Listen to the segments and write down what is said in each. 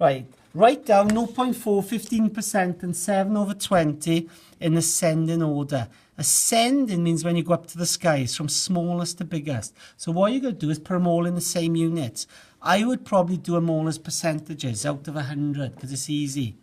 Right, write down 0.4, 15% and 7 over 20 in ascending order. Ascending means when you go up to the skies from smallest to biggest. So what you're going to do is put them all in the same units. I would probably do them all as percentages out of 100 because it's easy.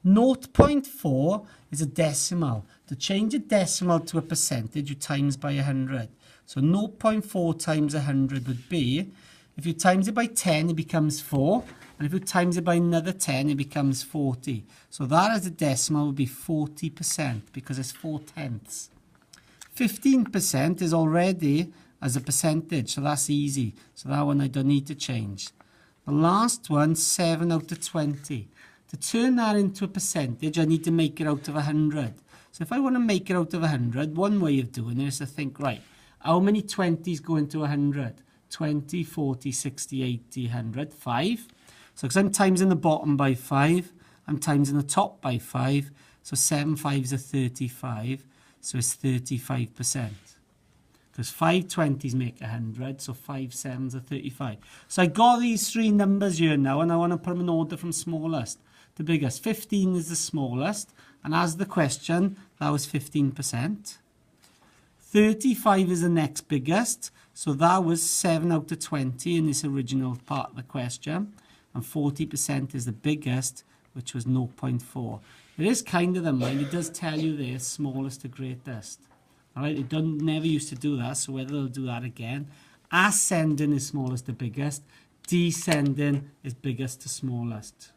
0.4 is a decimal. To change a decimal to a percentage, you times by 100. So 0.4 times 100 would be, if you times it by 10, it becomes 4. And if you times it by another 10, it becomes 40. So that as a decimal would be 40% because it's 4/10. 15% is already as a percentage, so that's easy. So that one I don't need to change. The last one, 7 out of 20. To turn that into a percentage, I need to make it out of 100. So if I want to make it out of 100, one way of doing it is to think, right, how many 20s go into 100? 20, 40, 60, 80, 100, 5. So because I'm timesing the bottom by 5, I'm timesing the top by 5. So 7 5s are 35. So it's 35%. Because 5 20s make 100, so 5 7s are 35. So I got these three numbers here now, and I want to put them in order from smallest to biggest. 15 is the smallest, and as the question, that was 15%. 35 is the next biggest, so that was 7 out of 20 in this original part of the question. And 40% is the biggest, which was 0.4. It is kind of the mind. It does tell you there, smallest to greatest. All right, it never used to do that, so whether they'll do that again. Ascending is smallest to biggest. Descending is biggest to smallest.